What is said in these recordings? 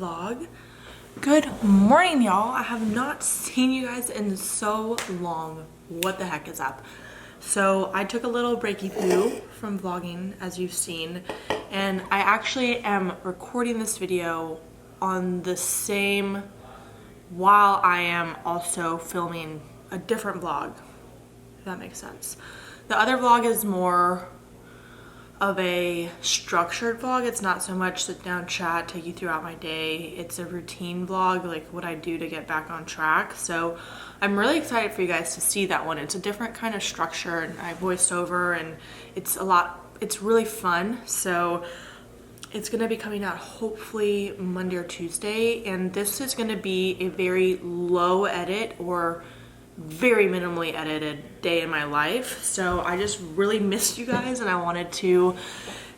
vlog. Good morning, y'all. I have not seen you guys in so long. What the heck is up? So I took a little breaky poo from vlogging, as you've seen, and I actually am recording this video on the same while I am also filming a different vlog, if that makes sense. The other vlog is more of a structured vlog. It's not so much sit down chat, take you throughout my day. It's a routine vlog, like what I do to get back on track. So I'm really excited for you guys to see that one. It's a different kind of structure, and I voiced over, and it's really fun. So it's gonna be coming out hopefully Monday or Tuesday, and this is gonna be a very low edit or very minimally edited day in my life. So I just really missed you guys, and I wanted to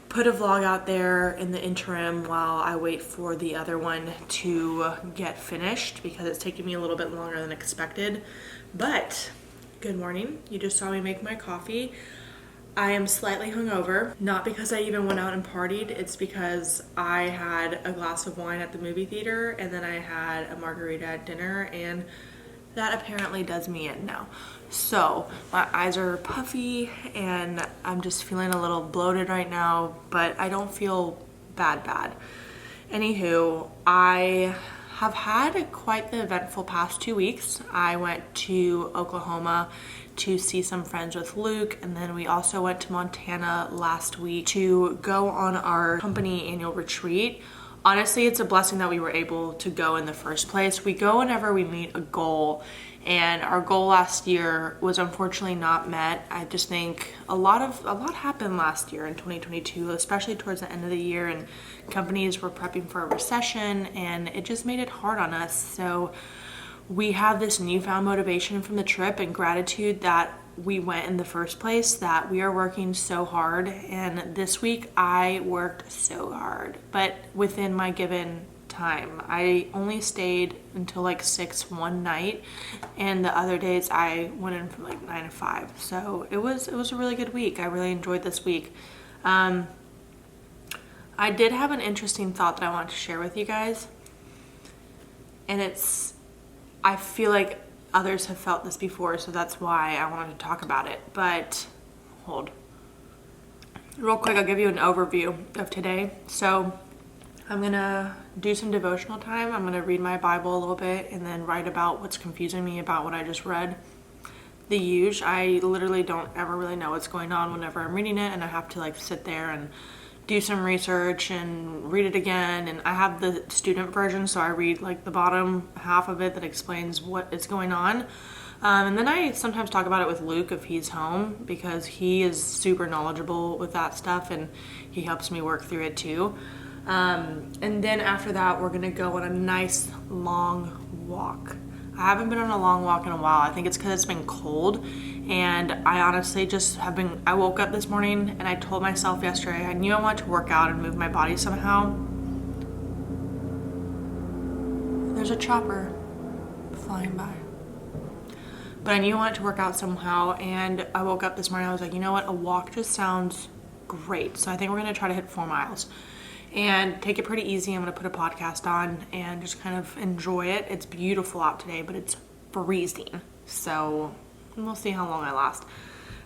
put a vlog out there in the interim while I wait for the other one to get finished, because it's taking me a little bit longer than expected. But good morning. You just saw me make my coffee. I am slightly hungover, not because I even went out and partied. It's because I had a glass of wine at the movie theater, and then I had a margarita at dinner, and that apparently does me in now. So my eyes are puffy and I'm just feeling a little bloated right now, but I don't feel bad. Anywho, I have had quite the eventful past 2 weeks. I went to Oklahoma to see some friends with Luke, and then we also went to Montana last week to go on our company annual retreat. Honestly, it's a blessing that we were able to go in the first place. We go whenever we meet a goal, and our goal last year was unfortunately not met. I just think a lot happened last year in 2022, especially towards the end of the year, and companies were prepping for a recession, and it just made it hard on us. So we have this newfound motivation from the trip and gratitude that we went in the first place, that we are working so hard. And this week I worked so hard, but within my given time. I only stayed until like 6 one night, and the other days I went in from like 9 to 5. So it was a really good week. I really enjoyed this week. I did have an interesting thought that I wanted to share with you guys, and I feel like others have felt this before, so that's why I wanted to talk about it. But hold. Real quick, I'll give you an overview of today. So I'm gonna do some devotional time. I'm gonna read my Bible a little bit and then write about what's confusing me about what I just read. The usual. I literally don't ever really know what's going on whenever I'm reading it, and I have to like sit there and do some research and read it again. And I have the student version, so I read like the bottom half of it that explains what is going on. And then I sometimes talk about it with Luke if he's home, because he is super knowledgeable with that stuff and he helps me work through it too. And then after that, we're gonna go on a nice long walk. I haven't been on a long walk in a while. I think it's because it's been cold, and I honestly just I woke up this morning and I told myself yesterday, I knew I wanted to work out and move my body somehow. There's a chopper flying by. But I knew I wanted to work out somehow, and I woke up this morning, I was like, you know what, a walk just sounds great. So I think we're gonna try to hit 4 miles and take it pretty easy. I'm gonna put a podcast on and just kind of enjoy it. It's beautiful out today, but it's freezing. So we'll see how long I last.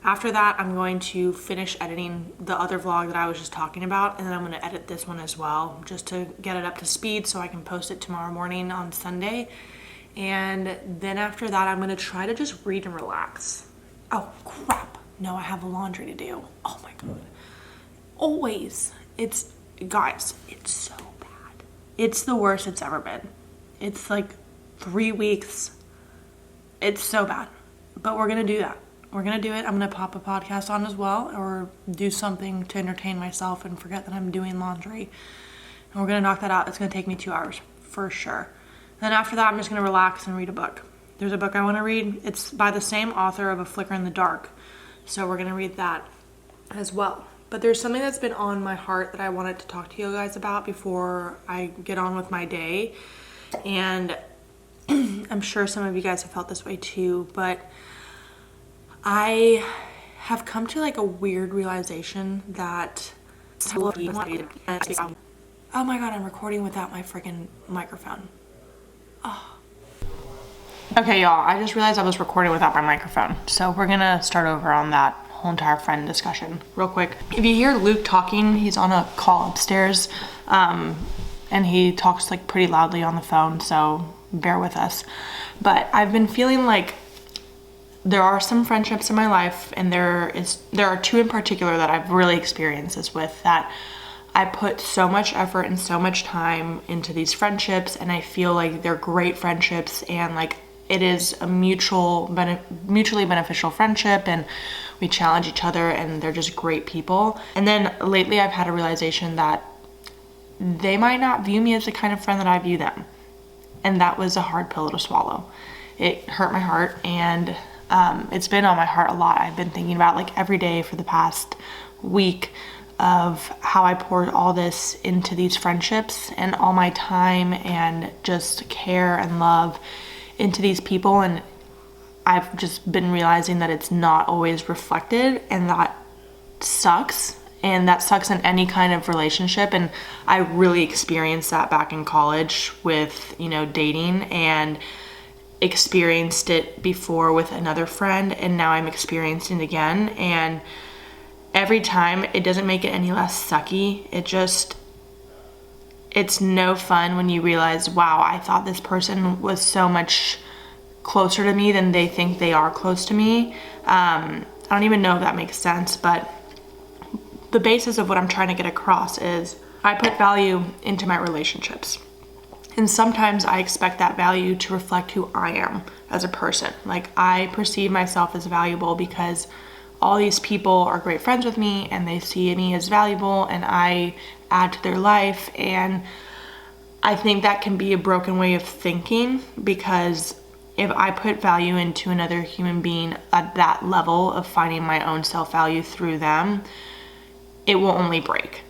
After that, I'm going to finish editing the other vlog that I was just talking about, and then I'm gonna edit this one as well, just to get it up to speed so I can post it tomorrow morning on Sunday. And then after that, I'm gonna try to just read and relax. Oh crap, no, I have laundry to do. Oh my God. Always, guys, it's so bad. It's the worst it's ever been. It's like 3 weeks. It's so bad. But we're gonna do that. We're gonna do it. I'm gonna pop a podcast on as well, or do something to entertain myself and forget that I'm doing laundry. And we're gonna knock that out. It's gonna take me 2 hours for sure. Then after that, I'm just gonna relax and read a book. There's a book I wanna read. It's by the same author of A Flicker in the Dark. So we're gonna read that as well. But there's something that's been on my heart that I wanted to talk to you guys about before I get on with my day. And I'm sure some of you guys have felt this way too, but I have come to like a weird realization that Oh my God, I'm recording without my freaking microphone. Okay, y'all, I just realized I was recording without my microphone. So we're gonna start over on that whole entire friend discussion real quick. If you hear Luke talking, he's on a call upstairs, and he talks like pretty loudly on the phone, so bear with us. But I've been feeling like there are some friendships in my life, and there are two in particular that I've really experienced this with, that I put so much effort and so much time into these friendships, and I feel like they're great friendships, and like it is a mutually beneficial friendship, and we challenge each other, and they're just great people. And then lately I've had a realization that they might not view me as the kind of friend that I view them. And that was a hard pill to swallow. It hurt my heart, and it's been on my heart a lot. I've been thinking about like every day for the past week of how I poured all this into these friendships and all my time and just care and love into these people, and I've just been realizing that it's not always reflected, and that sucks. And that sucks in any kind of relationship. And I really experienced that back in college with, dating, and experienced it before with another friend, and now I'm experiencing it again. And every time, it doesn't make it any less sucky. It's no fun when you realize, wow, I thought this person was so much closer to me than they think they are close to me. I don't even know if that makes sense, but the basis of what I'm trying to get across is I put value into my relationships. And sometimes I expect that value to reflect who I am as a person. Like, I perceive myself as valuable because all these people are great friends with me, and they see me as valuable, and I add to their life. And I think that can be a broken way of thinking, because if I put value into another human being at that level of finding my own self-value through them, it will only break.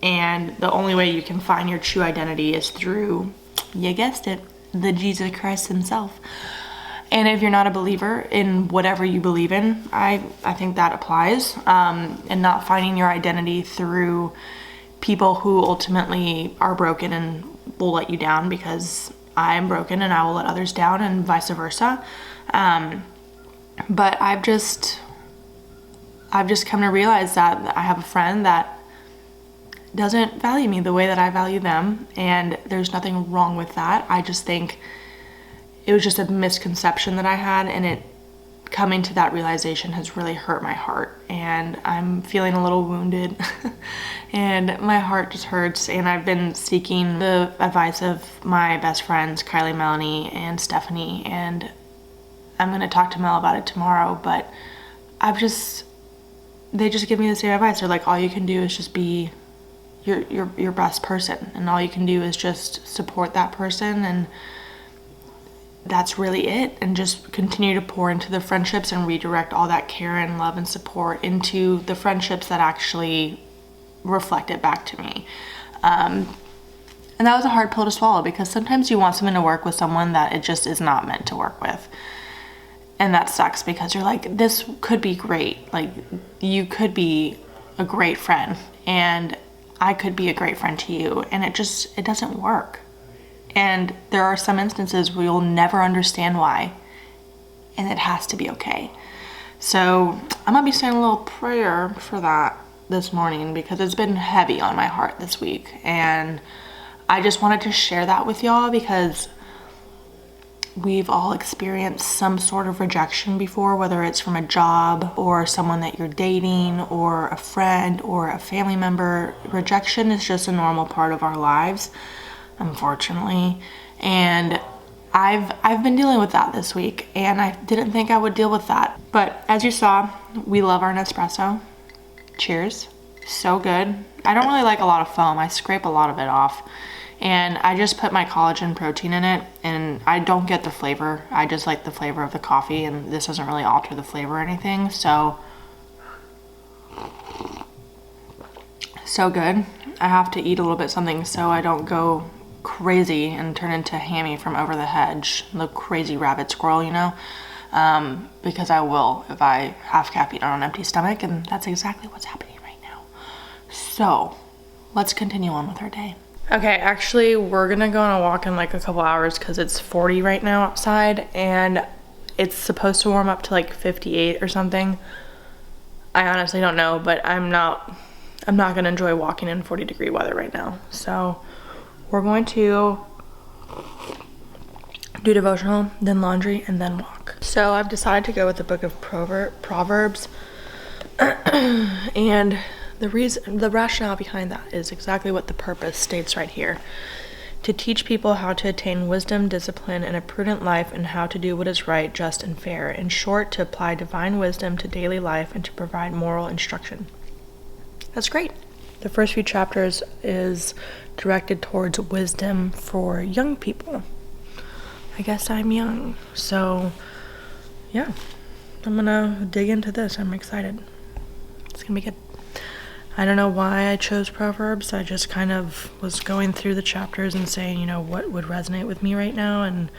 And the only way you can find your true identity is through, you guessed it, the Jesus Christ himself. And if you're not a believer in whatever you believe in, I think that applies. And not finding your identity through people who ultimately are broken and will let you down, because I am broken and I will let others down, and vice versa. But I've just come to realize that I have a friend that doesn't value me the way that I value them, and there's nothing wrong with that. I just think it was just a misconception that I had, and it coming to that realization has really hurt my heart, and I'm feeling a little wounded and my heart just hurts. And I've been seeking the advice of my best friends, Kylie, Melanie, and Stephanie, and I'm going to talk to Mel about it tomorrow, but they just give me the same advice. They're like, all you can do is just be your best person, and all you can do is just support that person, and that's really it. And just continue to pour into the friendships and redirect all that care and love and support into the friendships that actually reflect it back to me. And that was a hard pill to swallow, because sometimes you want someone to work with someone that it just is not meant to work with. And that sucks, because you're like, this could be great. Like, you could be a great friend, and I could be a great friend to you, and it doesn't work. And there are some instances where you'll never understand why, and it has to be okay. So I'm gonna be saying a little prayer for that this morning, because it's been heavy on my heart this week, and I just wanted to share that with y'all, because we've all experienced some sort of rejection before, whether it's from a job or someone that you're dating or a friend or a family member. Rejection is just a normal part of our lives, unfortunately. And I've been dealing with that this week, and I didn't think I would deal with that. But as you saw, we love our Nespresso. Cheers. So good. I don't really like a lot of foam. I scrape a lot of it off. And I just put my collagen protein in it, and I don't get the flavor. I just like the flavor of the coffee, and this doesn't really alter the flavor or anything. So good. I have to eat a little bit something so I don't go crazy and turn into Hammy from Over the Hedge, the crazy rabbit squirrel, because I will if I have caffeine on an empty stomach, and that's exactly what's happening right now. So let's continue on with our day. Okay, actually, we're gonna go on a walk in like a couple hours because it's 40 right now outside and it's supposed to warm up to like 58 or something. I honestly don't know, but I'm not gonna enjoy walking in 40-degree weather right now. So we're going to do devotional, then laundry, and then walk. So I've decided to go with the book of Proverbs. And the rationale behind that is exactly what the purpose states right here. To teach people how to attain wisdom, discipline, and a prudent life, and how to do what is right, just, and fair. In short, to apply divine wisdom to daily life and to provide moral instruction. That's great. The first few chapters is directed towards wisdom for young people. I guess I'm young, so yeah, I'm gonna dig into this. I'm excited. It's gonna be good. I don't know why I chose Proverbs. I just kind of was going through the chapters and saying, you know, what would resonate with me right now and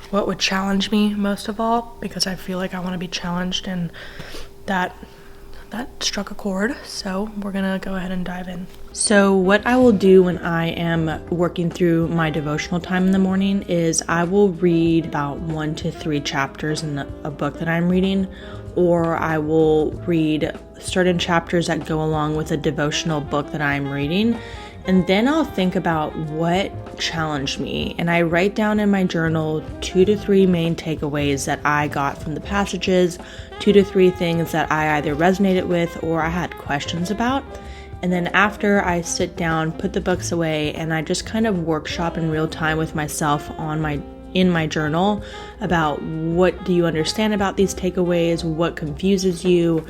what would challenge me most of all, because I feel like I want to be challenged, and that struck a chord. So we're gonna go ahead and dive in. So what I will do when I am working through my devotional time in the morning is I will read about 1 to 3 chapters in a book that I'm reading, or I will read certain chapters that go along with a devotional book that I'm reading, and then I'll think about what challenged me, and I write down in my journal 2 to 3 main takeaways that I got from the passages, 2 to 3 things that I either resonated with or I had questions about. And then after I sit down, put the books away, and I just kind of workshop in real time with myself in my journal about what do you understand about these takeaways, what confuses you,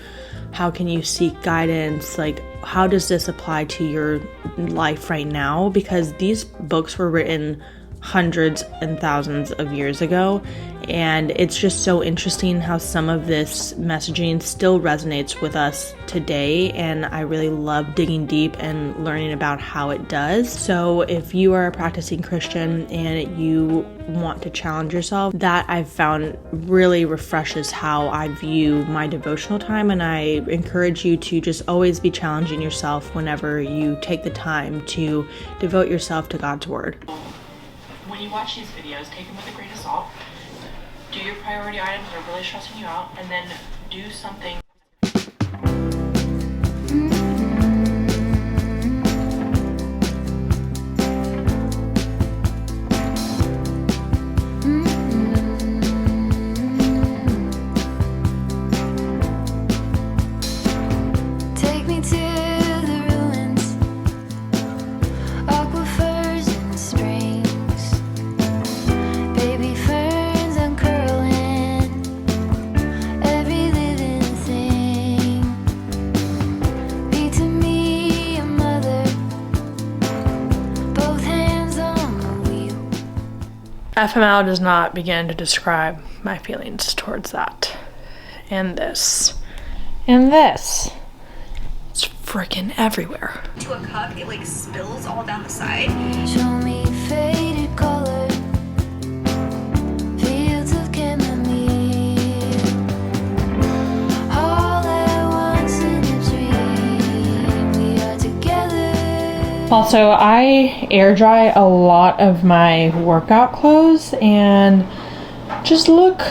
how can you seek guidance, like how does this apply to your life right now, because these books were written hundreds and thousands of years ago, and it's just so interesting how some of this messaging still resonates with us today, and I really love digging deep and learning about how it does. So if you are a practicing Christian and you want to challenge yourself, that I've found really refreshes how I view my devotional time, and I encourage you to just always be challenging yourself whenever you take the time to devote yourself to God's Word. When you watch these videos, take them with a grain of salt. Do your priority items that are really stressing you out, and then do something. FML does not begin to describe my feelings towards that. And this. And this. It's freaking everywhere. To a cup, it like spills all down the side. Show me faded color, fields of chamomile, all at once in a dream, we are together. Also, I air dry a lot of my workout clothes, and just look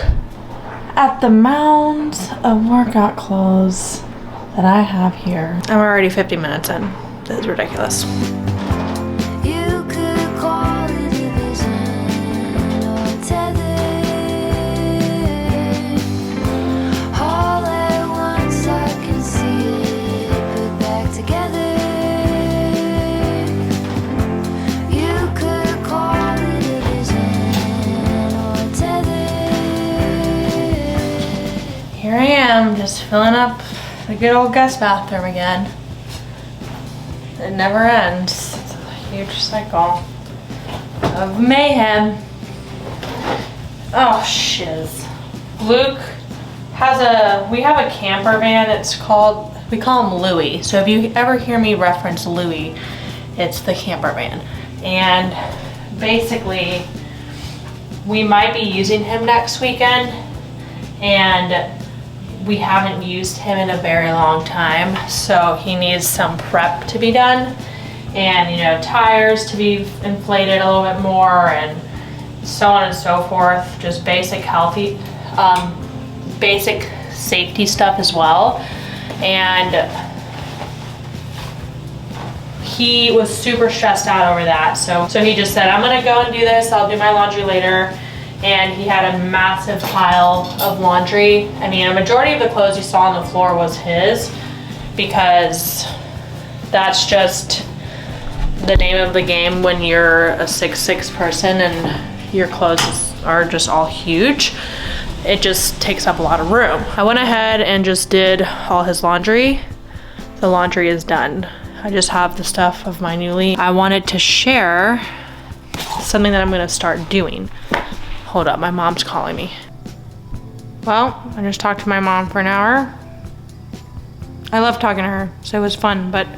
at the mounds of workout clothes that I have here. I'm already 50 minutes in. This is ridiculous. You could call it a vision or tether, all at once I can see it put back together. You could call it a vision or tether. Here I am, just filling up the good old guest bathroom again. It never ends. It's a huge cycle of mayhem. Oh, shiz. Luke we have a camper van. We call him Louie. So if you ever hear me reference Louie, it's the camper van. And basically, we might be using him next weekend, and we haven't used him in a very long time, so he needs some prep to be done. and, you know, tires to be inflated a little bit more, and so on and so forth. Just basic basic safety stuff as well. And he was super stressed out over that. So he just said, I'm gonna go and do this. I'll do my laundry later. And he had a massive pile of laundry. I mean, a majority of the clothes you saw on the floor was his, because that's just the name of the game when you're a 6'6" person and your clothes are just all huge. It just takes up a lot of room. I went ahead and just did all his laundry. The laundry is done. I just have the stuff of my newly. I wanted to share something that I'm gonna start doing. Hold up, my mom's calling me. Well, I just talked to my mom for an hour. I love talking to her, so it was fun, but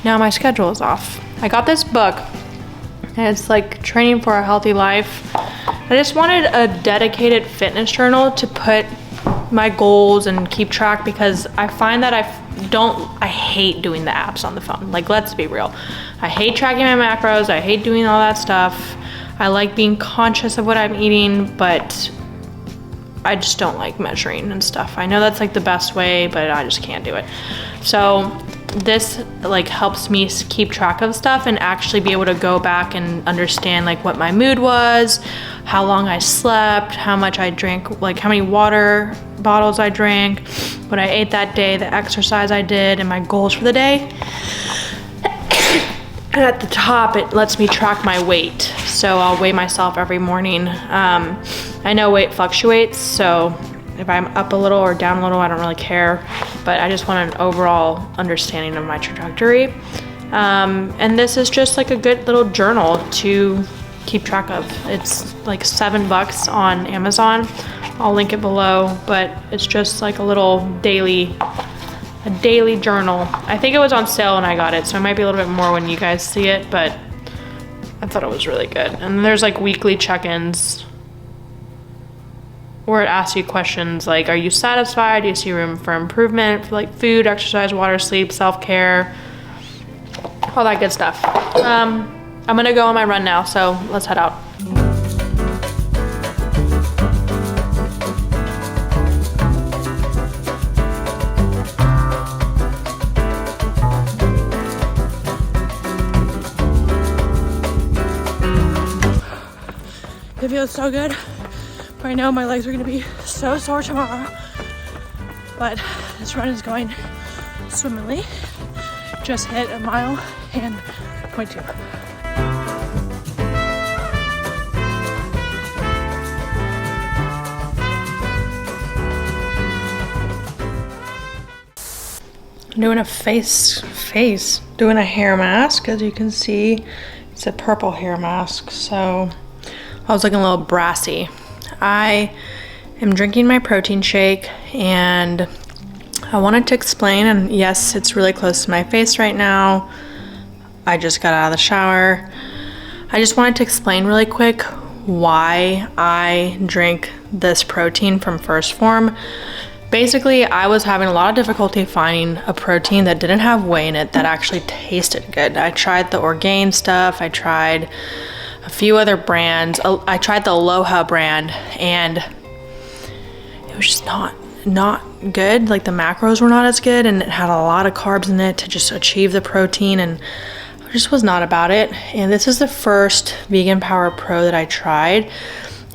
now my schedule is off. I got this book, and it's like Training for a Healthy Life. I just wanted a dedicated fitness journal to put my goals and keep track, because I find that I hate doing the apps on the phone. Like, let's be real. I hate tracking my macros. I hate doing all that stuff. I like being conscious of what I'm eating, but I just don't like measuring and stuff. I know that's like the best way, but I just can't do it. So this like helps me keep track of stuff and actually be able to go back and understand like what my mood was, how long I slept, how much I drank, like how many water bottles I drank, what I ate that day, the exercise I did, and my goals for the day. And at the top, it lets me track my weight. So I'll weigh myself every morning. I know weight fluctuates, so if I'm up a little or down a little, I don't really care. But I just want an overall understanding of my trajectory. And this is just like a good little journal to keep track of. It's like $7 on Amazon. I'll link it below, but it's just like a little daily journal. I think it was on sale when I got it, so it might be a little bit more when you guys see it, but I thought it was really good. And there's like weekly check-ins where it asks you questions like, are you satisfied? Do you see room for improvement for like food, exercise, water, sleep, self-care, all that good stuff. I'm gonna go on my run now, so let's head out. It feels so good. Right now my legs are gonna be so sore tomorrow, but this run is going swimmingly. Just hit 1 mile and 0.2. Doing a hair mask. As you can see, it's a purple hair mask, so I was looking a little brassy. I am drinking my protein shake, and I wanted to explain, and yes, it's really close to my face right now. I just got out of the shower. I just wanted to explain really quick why I drink this protein from Phorm. Basically, I was having a lot of difficulty finding a protein that didn't have whey in it that actually tasted good. I tried the Orgain stuff. I tried a few other brands. I tried the Aloha brand, and it was just not good. Like the macros were not as good, and it had a lot of carbs in it to just achieve the protein, and I just was not about it. And this is the first Vegan Power Pro that I tried,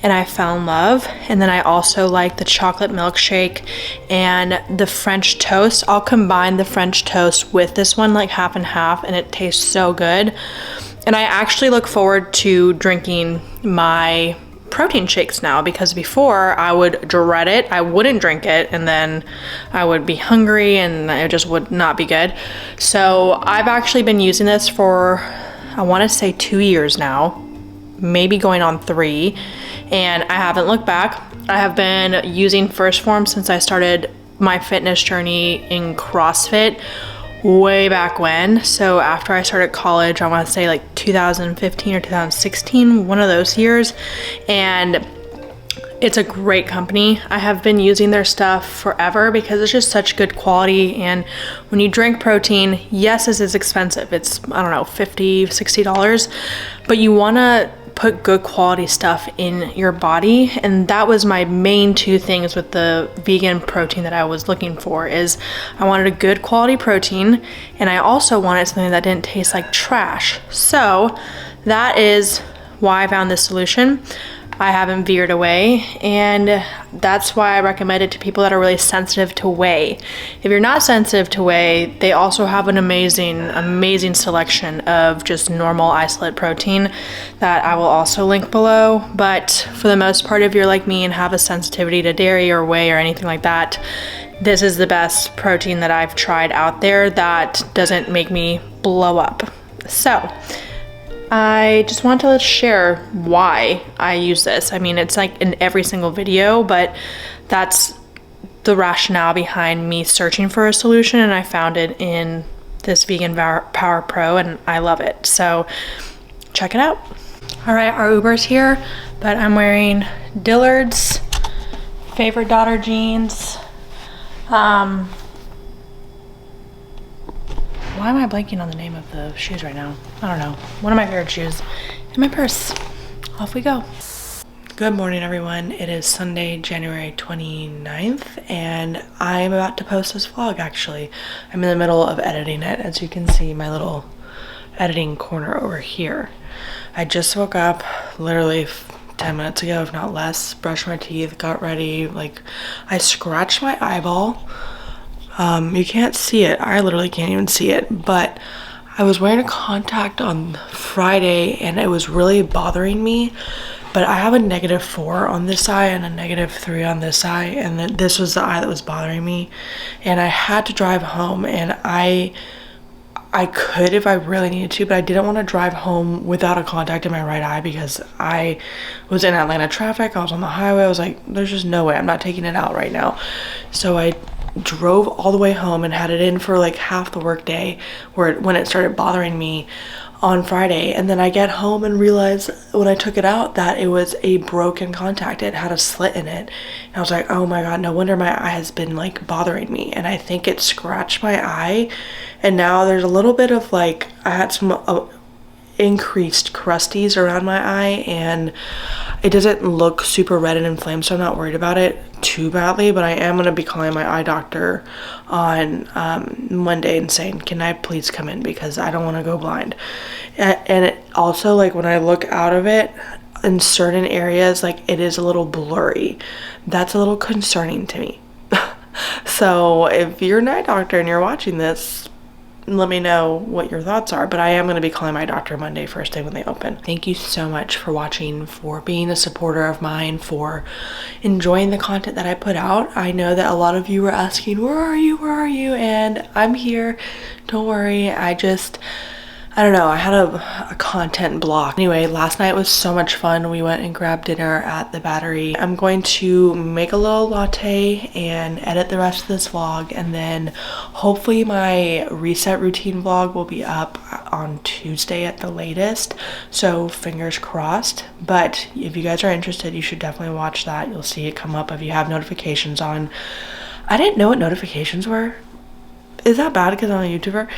and I fell in love. And then I also like the chocolate milkshake and the French toast. I'll combine the French toast with this one, like half and half, and it tastes so good. And I actually look forward to drinking my protein shakes now, because before I would dread it. I wouldn't drink it, and then I would be hungry and it just would not be good. So I've actually been using this for, I want to say 2 years now, maybe going on 3, and I haven't looked back. I have been using Phorm since I started my fitness journey in CrossFit way back when. So after I started college, I want to say like 2015 or 2016, one of those years. And It's a great company. I have been using their stuff forever because it's just such good quality. And when you drink protein, yes, this is expensive. It's, I don't know, $50, $60, but you want to put good quality stuff in your body. And that was my main two things with the vegan protein that I was looking for, is I wanted a good quality protein, and I also wanted something that didn't taste like trash. So that is why I found this solution. I haven't veered away, and that's why I recommend it to people that are really sensitive to whey. If you're not sensitive to whey, they also have an amazing selection of just normal isolate protein that I will also link below. But for the most part, if you're like me and have a sensitivity to dairy or whey or anything like that, this is the best protein that I've tried out there that doesn't make me blow up. So I just want to share why I use this. I mean, it's like in every single video, but that's the rationale behind me searching for a solution, and I found it in this Vegan Power Pro, and I love it. So check it out. All right, our Uber's here, but I'm wearing Dillard's favorite daughter jeans. Why am I blanking on the name of the shoes right now? I don't know. One of my favorite shoes in my purse. Off we go. Good morning, everyone. It is Sunday, January 29th, and I'm about to post this vlog, actually. I'm in the middle of editing it. As you can see, my little editing corner over here. I just woke up literally 10 minutes ago, if not less, brushed my teeth, got ready. Like, I scratched my eyeball. You can't see it. I literally can't even see it, but I was wearing a contact on Friday and it was really bothering me, but I have a -4 on this eye and a -3 on this eye, and this was the eye that was bothering me, and I had to drive home, and I could if I really needed to, but I didn't want to drive home without a contact in my right eye because I was in Atlanta traffic. I was on the highway. I was like, there's just no way. I'm not taking it out right now. So I drove all the way home and had it in for like half the work day when it started bothering me on Friday. And then I get home and realize when I took it out that it was a broken contact. It had a slit in it. And I was like, oh my God, no wonder my eye has been like bothering me. And I think it scratched my eye. And now there's a little bit of like, I had some increased crusties around my eye, and it doesn't look super red and inflamed, so I'm not worried about it too badly. But I am going to be calling my eye doctor on Monday and saying, can I please come in, because I don't want to go blind. And it also, like, when I look out of it in certain areas, like, it is a little blurry. That's a little concerning to me. So if you're an eye doctor and you're watching this, let me know what your thoughts are. But I am going to be calling my doctor Monday, first day when they open. Thank you so much for watching, for being a supporter of mine, for enjoying the content that I put out. I know that a lot of you were asking, where are you? And I'm here. Don't worry. I don't know, I had a content block. Anyway, last night was so much fun. We went and grabbed dinner at the Battery. I'm going to make a little latte and edit the rest of this vlog, and then hopefully my reset routine vlog will be up on Tuesday at the latest. So fingers crossed. But if you guys are interested, you should definitely watch that. You'll see it come up if you have notifications on. I didn't know what notifications were. Is that bad because I'm a YouTuber?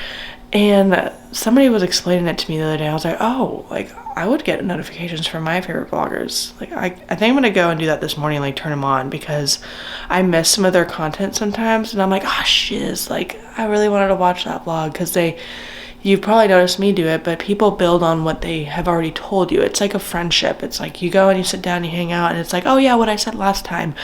And somebody was explaining it to me the other day. I was like, oh, like, I would get notifications from my favorite vloggers. Like, I think I'm gonna go and do that this morning, like turn them on, because I miss some of their content sometimes, and I'm like, oh shiz, like, I really wanted to watch that vlog, because you've probably noticed me do it, but people build on what they have already told you. It's like a friendship. It's like you go and you sit down, you hang out, and it's like, oh yeah, what I said last time.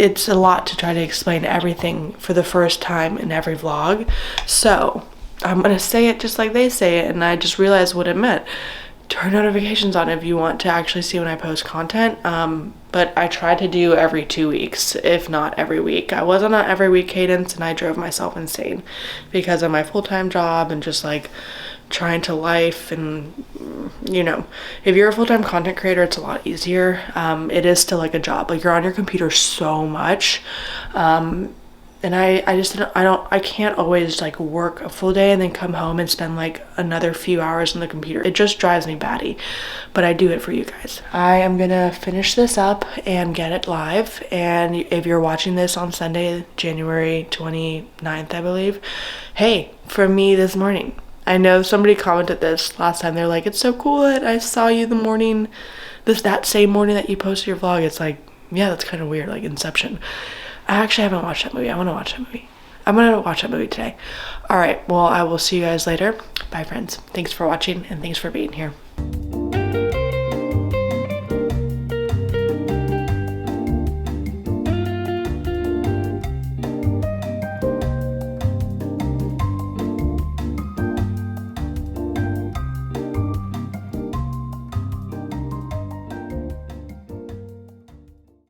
It's a lot to try to explain everything for the first time in every vlog. So I'm gonna say it just like they say it, and I just realized what it meant. Turn notifications on if you want to actually see when I post content. But I try to do every 2 weeks, if not every week. I was on an every week cadence, and I drove myself insane because of my full-time job and just like trying to life. And you know, if you're a full-time content creator, it's a lot easier. It is still like a job. Like, you're on your computer so much, And I can't always like work a full day and then come home and spend like another few hours on the computer. It just drives me batty, but I do it for you guys. I am gonna finish this up and get it live. And if you're watching this on Sunday, January 29th, I believe, hey, from me this morning. I know somebody commented this last time. They're like, it's so cool that I saw you that same morning that you posted your vlog. It's like, yeah, that's kind of weird, like Inception. I actually haven't watched that movie. I want to watch that movie. I'm going to watch that movie today. All right. Well, I will see you guys later. Bye, friends. Thanks for watching and thanks for being here.